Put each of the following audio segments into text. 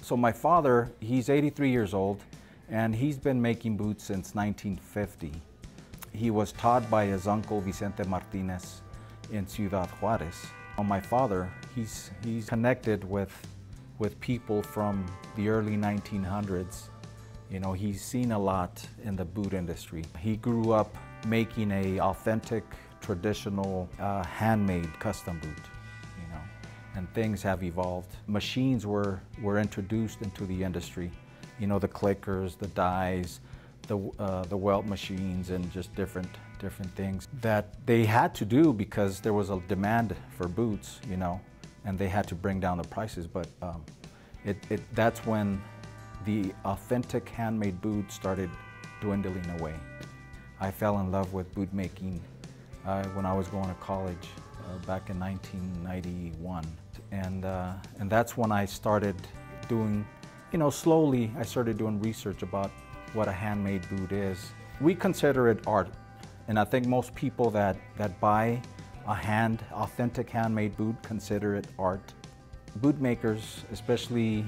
So my father, he's 83 years old, and he's been making boots since 1950. He was taught by his uncle Vicente Martinez in Ciudad Juarez. My father, he's connected with people from the early 1900s. You know, he's seen a lot in the boot industry. He grew up making a authentic, traditional, handmade custom boot, you know, and things have evolved. Machines were introduced into the industry. You know, the clickers, the dies, the welt machines, and just different things that they had to do because there was a demand for boots, you know, and they had to bring down the prices. But that's when the authentic handmade boot started dwindling away. I fell in love with boot making when I was going to college back in 1991, and that's when I started doing, you know, slowly I started doing research about what a handmade boot is. We consider it art, and I think most people that buy a authentic handmade boot consider it art. Boot makers, especially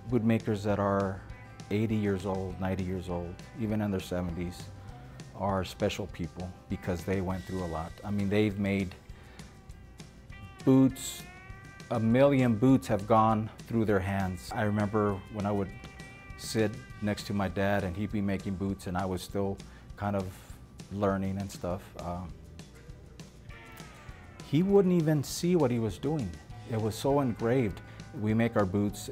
boot makers that are 80 years old, 90 years old, even in their 70s, are special people because they went through a lot. I mean, they've made boots, 1 million boots have gone through their hands. I remember when I would sit next to my dad and he'd be making boots and I was still kind of learning and stuff. He wouldn't even see what he was doing. It was so engraved. We make our boots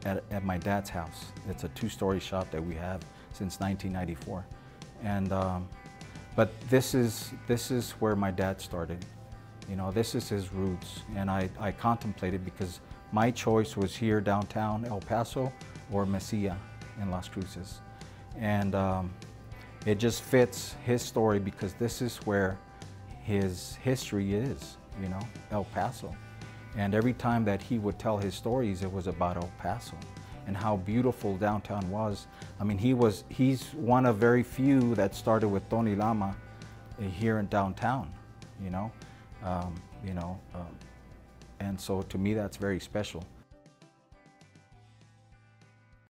at my dad's house. It's a 2-story shop that we have since 1994. And but this is where my dad started. You know, this is his roots, and I contemplated because my choice was here downtown El Paso or Mesilla in Las Cruces, and it just fits his story because this is where his history is. You know, El Paso. And every time that he would tell his stories, it was about El Paso and how beautiful downtown was. I mean, he's one of very few that started with Tony Lama here in downtown, you know. And so to me, that's very special.